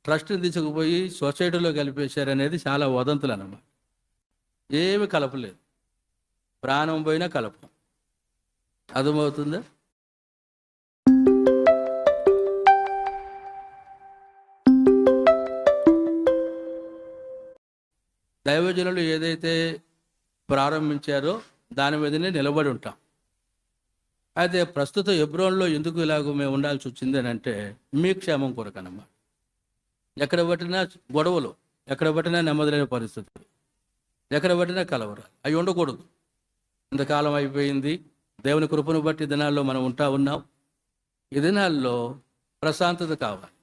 ట్రస్ట్ని తీసుకుపోయి సొసైటీలో కలిపేశారనేది చాలా వదంతులు అన్నమాట. ఏమి కలపలేదు, ప్రాణం పోయినా కలపం. అర్థమవుతుందా? దైవజనులు ఏదైతే ప్రారంభించారో దాని మీదనే నిలబడి ఉంటాం. అయితే ప్రస్తుత హెబ్రోన్లో ఎందుకు ఇలాగ మేము ఉండాల్సి వచ్చింది అని అంటే మీ క్షేమం కొరకనమాట. ఎక్కడ పట్టినా గొడవలు, ఎక్కడ పట్టినా నెమ్మదిలేని పరిస్థితులు, ఎక్కడ పట్టినా కలవరాలు, అవి ఉండకూడదు. ఇంతకాలం అయిపోయింది. దేవుని కృపను బట్టి దినాల్లో మనం ఉన్నాం. ఈ దినాల్లో ప్రశాంతత కావాలి.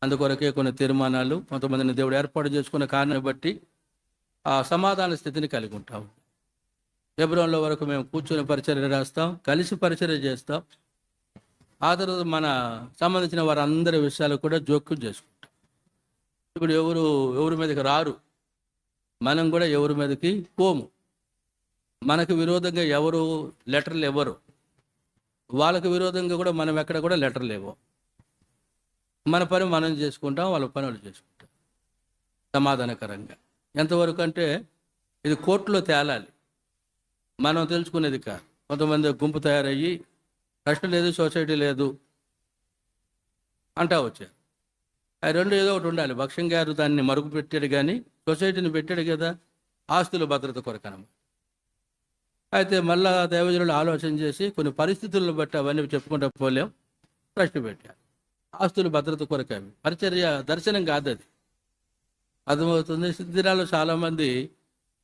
అందుకొరకే కొన్ని తీర్మానాలు కొంతమందిని దేవుడు ఏర్పాటు చేసుకున్న కారణాన్ని బట్టి ఆ సమాధాన స్థితిని కలిగి ఉంటాం. హెబ్రోన్లో వరకు మేము కూర్చొని పరిచర్య రాస్తాం, కలిసి పరిచర్య చేస్తాం. ఆ తర్వాత మన సంబంధించిన వారందరి విషయాలు కూడా జోక్యం చేసుకుంటాం. ఇప్పుడు ఎవరి మీదకి రారు, మనం కూడా ఎవరి మీదకి పోము. మనకు విరోధంగా ఎవరు లెటర్లు ఇవ్వరు, వాళ్ళకు విరోధంగా కూడా మనం ఎక్కడ కూడా లెటర్లు ఇవ్వం. మన పని మనం చేసుకుంటాం, వాళ్ళ పని వాళ్ళు చేసుకుంటాం సమాధానకరంగా. ఎంతవరకు అంటే ఇది కోర్టులో తేలాలి, మనం తెలుసుకునేది కాదు. కొంతమంది గుంపు తయారయ్యి ట్రస్ట్ లేదు, సొసైటీ లేదు అంటా వచ్చారు. ఆ రెండు ఏదో ఒకటి ఉండాలి. భక్ష్యం గారు దాన్ని మరుగు పెట్టాడు, కానీ సొసైటీని పెట్టాడు కదా ఆస్తుల భద్రత కొరకనమాట. అయితే మళ్ళా దైవజనులు ఆలోచన చేసి కొన్ని పరిస్థితులను బట్టి అవన్నీ చెప్పుకుంటూ పోలేం, ట్రస్ట్ పెట్టారు. ఆస్తుల భద్రత కొరకు అవి పరిచర్య దర్శనం కాదు, అది అర్థమవుతుంది. సిద్ధిరాలు చాలామంది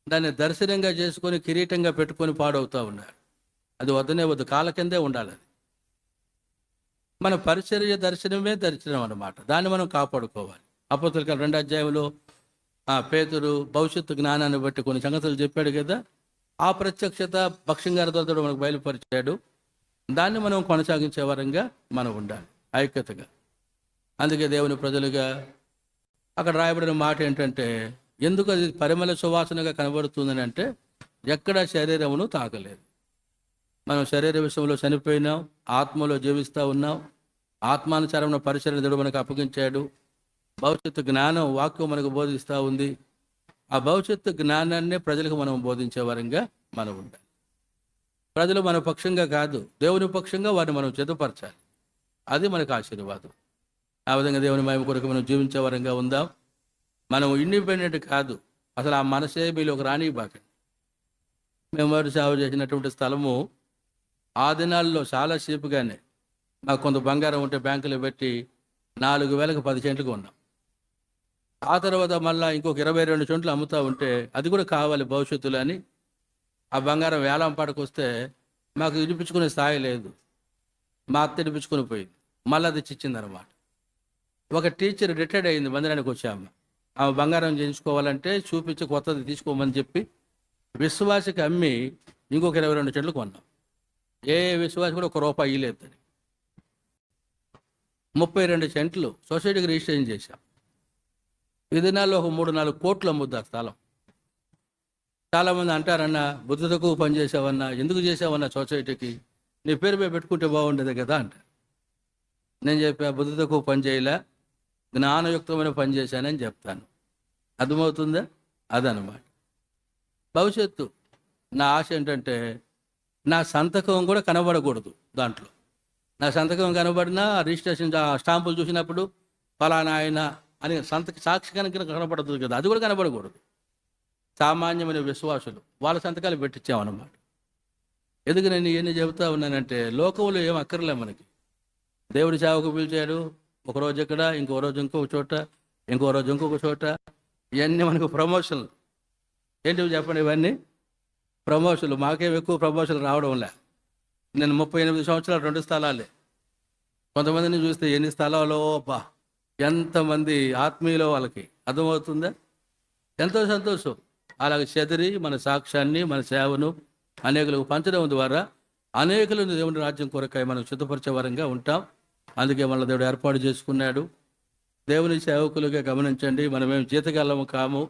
దాన్ని దర్శనంగా చేసుకొని కిరీటంగా పెట్టుకొని పాడవుతూ ఉన్నారు. అది వద్దనే వద్దు, కాళ్ళ కిందే ఉండాలి. అది మన పరిచర్య దర్శనమే దర్శనం అన్నమాట. దాన్ని మనం కాపాడుకోవాలి. అపోస్తలుల 2వ అధ్యాయంలో పేతురు భవిష్యత్తు జ్ఞానాన్ని బట్టి కొన్ని సంగతులు చెప్పాడు కదా. ఆ ప్రత్యక్షత భక్ష్యం గారి ద్వారా మనకు బయలుపరిచాడు. దాన్ని మనం కొనసాగించే వరంగా మనం ఉండాలి, ఐక్యతగా. అందుకే దేవుని ప్రజలుగా అక్కడ రాయబడిన మాట ఏంటంటే, ఎందుకు అది పరిమళ సువాసనగా కనబడుతుందని అంటే ఎక్కడ శరీరమును తాకలేదు. మనం శరీర విషయంలో చనిపోయినాం, ఆత్మలో జీవిస్తూ ఉన్నాం. ఆత్మానుసారమైన పరిచర్య దేవుడు మనకు అప్పగించాడు. భవిష్యత్తు జ్ఞానం వాక్యం మనకు బోధిస్తూ ఉంది. ఆ భవిష్యత్తు జ్ఞానాన్నే ప్రజలకు మనం బోధించే వరంగా మనం ఉండాలి. ప్రజలు మన పక్షంగా కాదు, దేవుని పక్షంగా వారిని మనం చెదుపరచాలి. అది మనకు ఆశీర్వాదం. ఆ విధంగా దేవుని మహిమ కొరకు మనం జీవించే వరంగా ఉందాం. మనం ఇండిపెండెంట్ కాదు, అసలు ఆ మనసే మీలోకి రానివ్వకండి. మేము వారు సేవ చేసినటువంటి స్థలము ఆ దినాల్లో చాలా సేపుగానే మాకు కొంత బంగారం ఉంటే బ్యాంకులో పెట్టి 4,000కు 10 సెంట్లుగా ఉన్నాం. ఆ తర్వాత మళ్ళీ ఇంకొక 22 సెంట్లు అమ్ముతూ ఉంటే అది కూడా కావాలి భవిష్యత్తులో అని ఆ బంగారం వేలం పాటకు వస్తే మాకు ఇడిపించుకునే స్థాయి లేదు. మా అత్త ఇడిపించుకుని పోయింది, మళ్ళీ అది ఇచ్చిందనమాట. ఒక టీచర్ రిటైర్డ్ అయింది, మందిరానికి వచ్చాము. ఆమె బంగారం చేయించుకోవాలంటే చూపించి కొత్తది తీసుకోమని చెప్పి విశ్వాసకి అమ్మి ఇంకొక 22 సెంట్లు కొన్నాం. ఏ విశ్వాసం కూడా ₹1 ఇయ్యలేదు. 32 సెంట్లు సొసైటీకి రిజిస్ట్రేషన్ చేశాం. ఈ దినాల్లో ఒక 3-4 కోట్లు అమ్ముద్ది ఆ స్థలం. చాలామంది అంటారన్నా, బుద్ధి తక్కువ పని చేసావన్నా, ఎందుకు చేసావన్నా సొసైటీకి, నీ పేరు మీద పెట్టుకుంటే బాగుండేది కదా అంటారు. నేను చెప్పా, బుద్ధి తక్కువ పని చేయలే, జ్ఞానయుక్తమైన పని చేశానని చెప్తాను. అర్థమవుతుందా? అదనమాట భవిష్యత్తు. నా ఆశ ఏంటంటే నా సంతకం కూడా కనబడకూడదు దాంట్లో. నా సంతకం కనబడినా రిజిస్ట్రేషన్ స్టాంపులు చూసినప్పుడు ఫలానా ఆయన అని సాక్షి కనుక కనబడుతుంది కదా, అది కూడా కనబడకూడదు. సామాన్యమైన విశ్వాసులు వాళ్ళ సంతకాలు పెట్టించామన్నమాట. ఎందుకు నేను ఇవన్నీ చెబుతా ఉన్నానంటే, లోకంలో ఏం అక్కర్లే మనకి. దేవుడి సేవకు పిలిచాడు, ఒకరోజు ఇక్కడ, ఇంకో రోజు ఇంకొక చోట, ఇంకో రోజు ఇంకొక చోట. ఇవన్నీ మనకు ప్రమోషన్లు. ఏంటివి చెప్పండి, ఇవన్నీ ప్రమోషన్లు. మాకేం ఎక్కువ ప్రమోషన్లు రావడంలే. నేను 38 సంవత్సరాలు 2 స్థలాలే. కొంతమందిని చూస్తే ఎన్ని స్థలాలో బా, ఎంతమంది ఆత్మీయులో వాళ్ళకి అర్థమవుతుందా? ఎంతో సంతోషం. అలాగే చెదిరి మన సాక్ష్యాన్ని, మన సేవను అనేకులకు పంచడం ద్వారా అనేకులను దేవుని రాజ్యం కొరకై మనం సిద్ధపరిచే వరంగా ఉంటాం. అందుకే మన దేవుడు ఏర్పాటు చేసుకున్నాడు. దేవుని సేవకులుగా గమనించండి, మనమేం జీతగాళ్ళము కాము.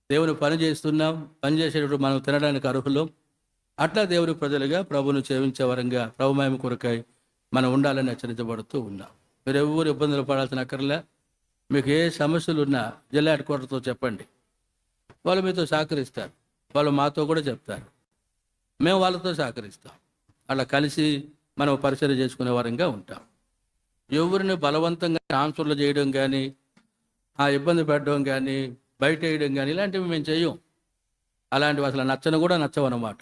దేవుని పని చేస్తున్నాం, పని చేసేటప్పుడు మనం తినడానికి అర్హులం. అట్లా దేవుని ప్రజలుగా ప్రభువును సేవించే వరంగా ప్రభు మహిమ కొరకై మనం ఉండాలని హెచ్చరించబడుతూ ఉన్నాం. మీరు ఎవరు ఇబ్బందులు పడాల్సిన అక్కర్లే. మీకు ఏ సమస్యలు ఉన్నా జిల్లా హెడ్ క్వార్టర్తో చెప్పండి, వాళ్ళు మీతో సహకరిస్తారు. వాళ్ళు మాతో కూడా చెప్తారు, మేము వాళ్ళతో సహకరిస్తాం. అలా కలిసి మనం పరిచయం చేసుకునే వారంగా ఉంటాం. ఎవరిని బలవంతంగా ట్రాన్స్ఫర్లు చేయడం కానీ, ఆ ఇబ్బంది పెట్టడం కానీ, బయట వేయడం కానీ ఇలాంటివి మేము చెయ్యం. అలాంటివి అసలు నచ్చను కూడా నచ్చవన్నమాట.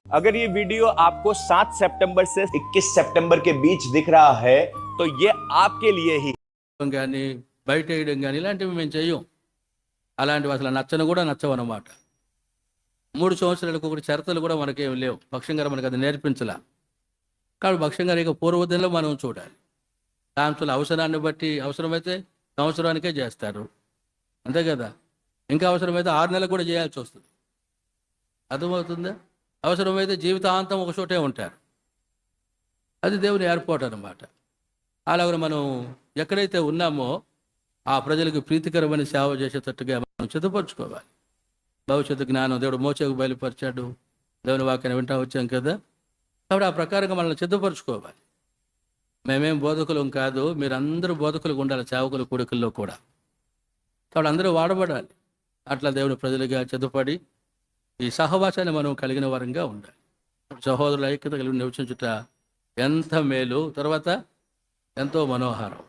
अगर ये वीडियो आपको 7 सितंबर से 21 सितंबर के बीच दिख रहा है तो ये आपके लिए ही కానీ బయట వేయడం కానీ ఇలాంటివి మేము చెయ్యం. అలాంటివి అసలు నచ్చను కూడా నచ్చవన్నమాట. 3 సంవత్సరాలకు ఒకటి షరతులు కూడా మనకేం లేవు. భక్ష్యం గారు మనకు అది నేర్పించలా. కాబట్టి భక్ష్యం గారు ఇక పూర్వదిలో మనం చూడాలి. సాంస్థల అవసరాన్ని బట్టి అవసరమైతే సంవత్సరానికే చేస్తారు, అంతే కదా. ఇంకా అవసరమైతే 6 నెలలు కూడా చేయాల్సి వస్తుంది. అర్థమవుతుందా? అవసరమైతే జీవితాంతం ఒక చోటే ఉంటారు. అది దేవుని ఏర్పాటు అన్నమాట. అలాగే మనం ఎక్కడైతే ఉన్నామో ఆ ప్రజలకు ప్రీతికరమైన సేవ చేసేటట్టుగా మనం సిద్ధపరచుకోవాలి. భవిష్యత్తు జ్ఞానం దేవుడు మోసేకు బయలుపరిచాడు. దేవుని వాక్యాన్ని వింటా వచ్చాం కదా. కాబట్టి ఆ ప్రకారంగా మనల్ని సిద్ధపరచుకోవాలి. మేమేం బోధకులం కాదు, మీరందరూ బోధకులుగా ఉండాలి, సేవకుల కూడికల్లో కూడా. కాబట్టి అందరూ వాడబడాలి. అట్లా దేవుని ప్రజలుగా సిద్ధపడి ఈ సహవాసాన్ని మనం కలిగిన వారంగా ఉండాలి. సహోదరుల ఐక్యత కలిగి నివసించుట ఎంత మేలు, తర్వాత ఎంతో మనోహరం.